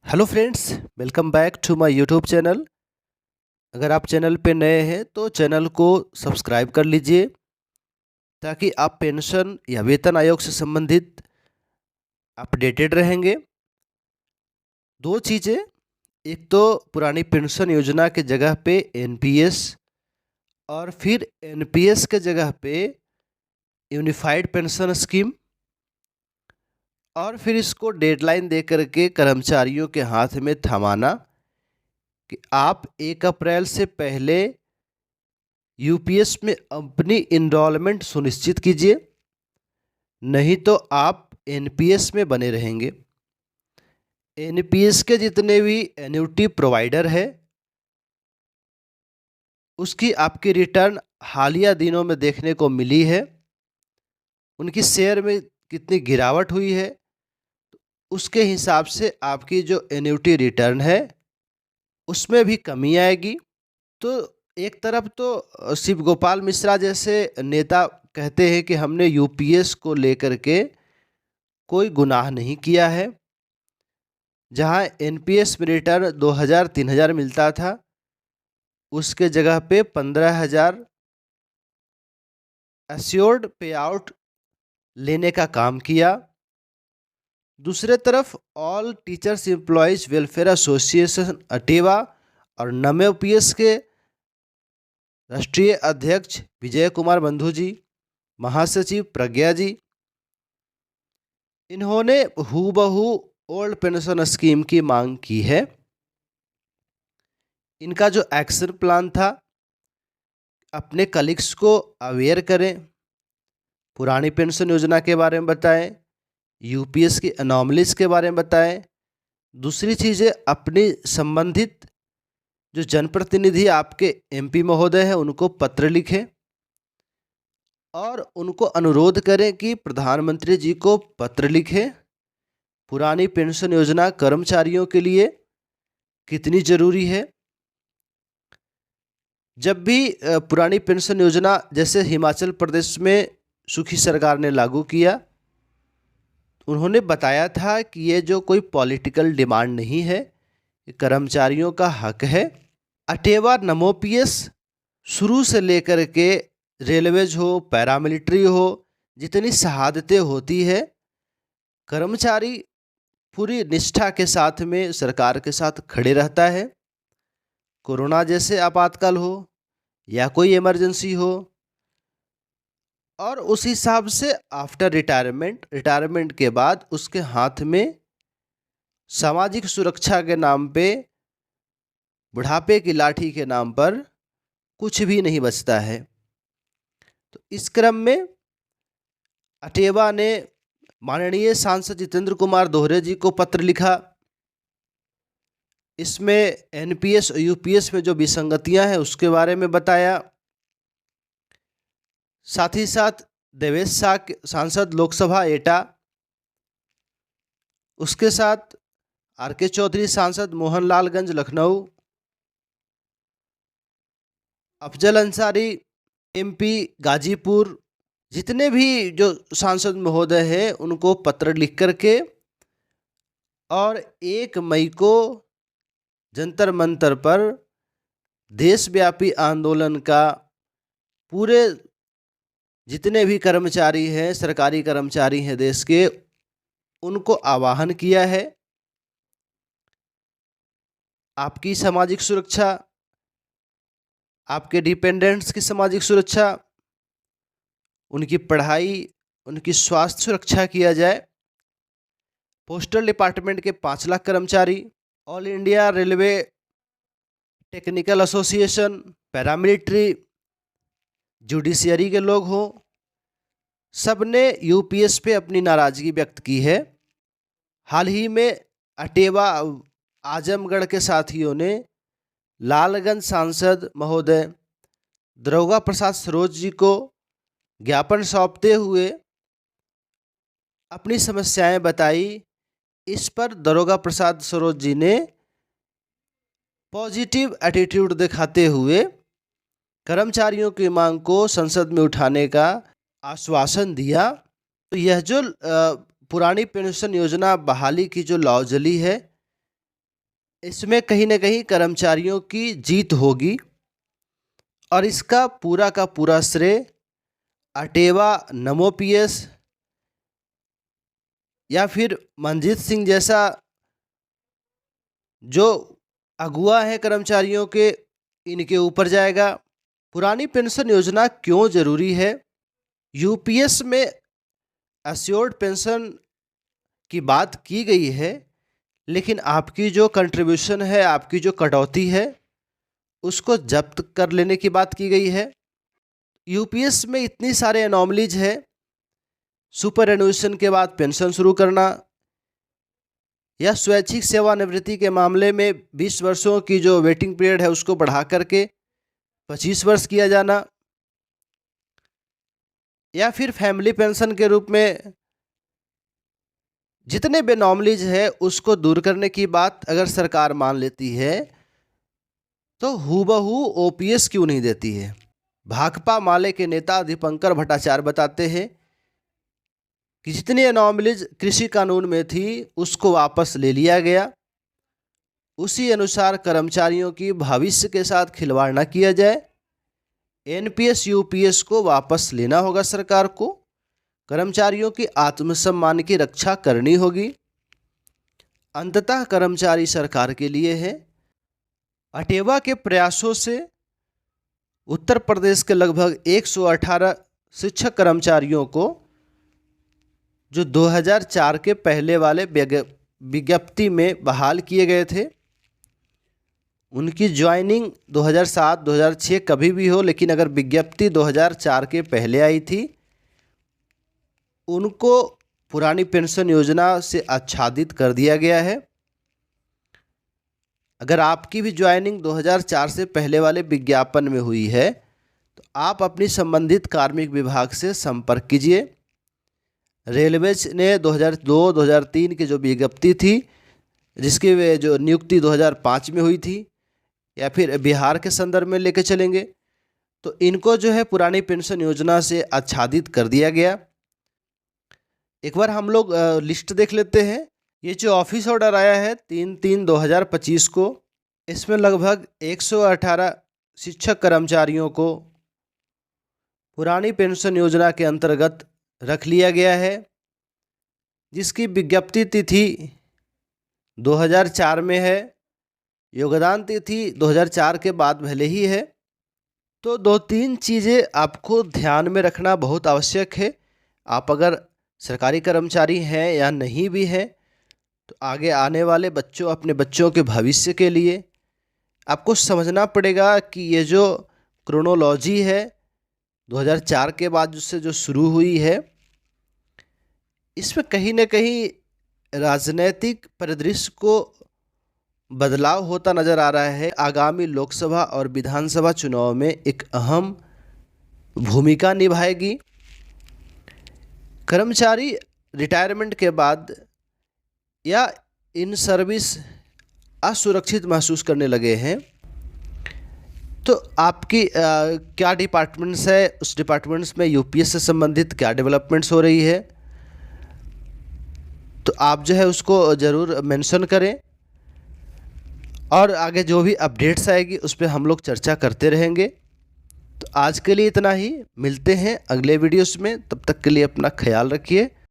Hello friends, welcome back to my YouTube channel. अगर आप channel पे नए हैं तो चैनल को सब्सक्राइब कर लीजिए ताकि आप पेंशन या वेतन आयोग से संबंधित अपडेटेड रहेंगे। दो चीज़ें, एक तो पुरानी पेंशन योजना के जगह पे एनपीएस और फिर एनपीएस के जगह पे यूनिफाइड पेंशन स्कीम, और फिर इसको डेडलाइन दे करके कर्मचारियों के हाथ में थमाना कि आप 1 अप्रैल से पहले यूपीएस में अपनी इनरोलमेंट सुनिश्चित कीजिए, नहीं तो आप एनपीएस में बने रहेंगे। एनपीएस के जितने भी एन्युटी प्रोवाइडर है उसकी आपकी रिटर्न हालिया दिनों में देखने को मिली है। उनकी शेयर में कितनी गिरावट हुई है, उसके हिसाब से आपकी जो एन्युटी रिटर्न है उसमें भी कमी आएगी। तो एक तरफ तो शिव गोपाल मिश्रा जैसे नेता कहते हैं कि हमने यूपीएस को लेकर के कोई गुनाह नहीं किया है। जहां एनपीएस में रिटर्न 2000-3000 मिलता था, उसके जगह पे 15,000 एश्योर्ड पे आउट लेने का काम किया। दूसरे तरफ all teachers employees welfare association अटेवा और नमोपीएस के राष्ट्रीय अध्यक्ष विजय कुमार बंधु जी, महासचिव प्रज्ञा जी, इन्होंने हूबहू ओल्ड पेंशन स्कीम की मांग की है। इनका जो एक्शन प्लान था, अपने कलीग्स को अवेयर करें, पुरानी पेंशन योजना के बारे में बताएं, यूपीएस की अनॉमलीज के बारे में बताएं। दूसरी चीज़ें, अपनी संबंधित जो जनप्रतिनिधि आपके एमपी महोदय हैं उनको पत्र लिखें और उनको अनुरोध करें कि प्रधानमंत्री जी को पत्र लिखें, पुरानी पेंशन योजना कर्मचारियों के लिए कितनी ज़रूरी है। जब भी पुरानी पेंशन योजना जैसे हिमाचल प्रदेश में सुखी सरकार ने लागू किया, उन्होंने बताया था कि ये जो कोई पॉलिटिकल डिमांड नहीं है, ये कर्मचारियों का हक है। अटेवा नमोपीएस शुरू से लेकर के रेलवेज हो, पैरामिलिट्री हो, जितनी शहादतें होती है, कर्मचारी पूरी निष्ठा के साथ में सरकार के साथ खड़े रहता है। कोरोना जैसे आपातकाल हो या कोई इमरजेंसी हो, और उस हिसाब से आफ्टर रिटायरमेंट के बाद उसके हाथ में सामाजिक सुरक्षा के नाम पे, बुढ़ापे की लाठी के नाम पर कुछ भी नहीं बचता है। तो इस क्रम में अटेवा ने माननीय सांसद जितेंद्र कुमार दोहरे जी को पत्र लिखा। इसमें एनपीएस और यूपीएस में जो विसंगतियां हैं उसके बारे में बताया। साथ ही साथ देवेश शाह सांसद लोकसभा एटा, उसके साथ आरके चौधरी सांसद मोहनलालगंज लखनऊ, अफजल अंसारी एमपी गाजीपुर, जितने भी जो सांसद महोदय हैं उनको पत्र लिख करके और 1 मई को जंतर मंतर पर देशव्यापी आंदोलन का पूरे जितने भी कर्मचारी हैं, सरकारी कर्मचारी हैं देश के, उनको आह्वान किया है। आपकी सामाजिक सुरक्षा, आपके डिपेंडेंट्स की सामाजिक सुरक्षा, उनकी पढ़ाई, उनकी स्वास्थ्य सुरक्षा किया जाए। पोस्टल डिपार्टमेंट के 5 लाख कर्मचारी, all India railway technical association, paramilitary, judiciary के लोग हों, सबने यूपीएस पे अपनी नाराज़गी व्यक्त की है। हाल ही में अटेवा आजमगढ़ के साथियों ने लालगंज सांसद महोदय दरोगा प्रसाद सरोज जी को ज्ञापन सौंपते हुए अपनी समस्याएं बताई। इस पर दरोगा प्रसाद सरोज जी ने पॉजिटिव एटीट्यूड दिखाते हुए कर्मचारियों की मांग को संसद में उठाने का आश्वासन दिया। तो यह जो पुरानी पेंशन योजना बहाली की जो लॉजली है, इसमें कहीं ना कहीं कर्मचारियों की जीत होगी और इसका पूरा का पूरा श्रेय अटेवा, नमो पीएस या फिर मनजीत सिंह जैसा जो अगुआ है कर्मचारियों के, इनके ऊपर जाएगा। पुरानी पेंशन योजना क्यों जरूरी है? यूपीएस में अश्योर्ड पेंशन की बात की गई है, लेकिन आपकी जो कंट्रीब्यूशन है, आपकी जो कटौती है, उसको जब्त कर लेने की बात की गई है। यूपीएस में इतनी सारे एनॉमलीज है, सुपर एनुएशन के बाद पेंशन शुरू करना या स्वैच्छिक सेवानिवृत्ति के मामले में 20 वर्षों की जो वेटिंग पीरियड है उसको बढ़ा करके 25 वर्ष किया जाना, या फिर फैमिली पेंशन के रूप में जितने बेनॉमलीज है उसको दूर करने की बात अगर सरकार मान लेती है तो हूबहू ओपीएस क्यों नहीं देती है? भाकपा माले के नेता दीपंकर भट्टाचार्य बताते हैं कि जितनी एनॉमलीज कृषि कानून में थी उसको वापस ले लिया गया, उसी अनुसार कर्मचारियों की भविष्य के साथ खिलवाड़ न किया जाए। एनपीएस यूपीएस को वापस लेना होगा सरकार को, कर्मचारियों की आत्मसम्मान की रक्षा करनी होगी। अंततः कर्मचारी सरकार के लिए है। अटेवा के प्रयासों से उत्तर प्रदेश के लगभग 118 शिक्षक कर्मचारियों को जो 2004 के पहले वाले विज्ञप्ति में बहाल किए गए थे, उनकी ज्वाइनिंग 2007-2006 कभी भी हो, लेकिन अगर विज्ञप्ति 2004 के पहले आई थी, उनको पुरानी पेंशन योजना से आच्छादित कर दिया गया है। अगर आपकी भी ज्वाइनिंग 2004 से पहले वाले विज्ञापन में हुई है तो आप अपनी संबंधित कार्मिक विभाग से संपर्क कीजिए। रेलवेज ने 2002-2003 की जो विज्ञप्ति थी, जिसकी जो नियुक्ति 2005 में हुई थी, या फिर बिहार के संदर्भ में लेके चलेंगे तो इनको जो है पुरानी पेंशन योजना से आच्छादित कर दिया गया। एक बार हम लोग लिस्ट देख लेते हैं। ये जो ऑफिस ऑर्डर आया है 3/3/2025 को, इसमें लगभग 118 शिक्षक कर्मचारियों को पुरानी पेंशन योजना के अंतर्गत रख लिया गया है, जिसकी विज्ञप्ति तिथि 2004 में है, योगदान तिथि 2004 के बाद भले ही है। तो 2-3 चीज़ें आपको ध्यान में रखना बहुत आवश्यक है। आप अगर सरकारी कर्मचारी हैं या नहीं भी हैं तो आगे आने वाले बच्चों, अपने बच्चों के भविष्य के लिए आपको समझना पड़ेगा कि ये जो क्रोनोलॉजी है 2004 के बाद जिससे जो शुरू हुई है, इसमें कहीं न कहीं राजनीतिक परिदृश्य को बदलाव होता नज़र आ रहा है। आगामी लोकसभा और विधानसभा चुनाव में एक अहम भूमिका निभाएगी। कर्मचारी रिटायरमेंट के बाद या इन सर्विस असुरक्षित महसूस करने लगे हैं, तो आपकी क्या डिपार्टमेंट्स है, उस डिपार्टमेंट्स में यूपीएस से संबंधित क्या डेवलपमेंट्स हो रही है, तो आप जो है उसको ज़रूर मेंशन करें और आगे जो भी अपडेट्स आएगी उस पर हम लोग चर्चा करते रहेंगे। तो आज के लिए इतना ही, मिलते हैं अगले वीडियोस में। तब तक के लिए अपना ख्याल रखिए।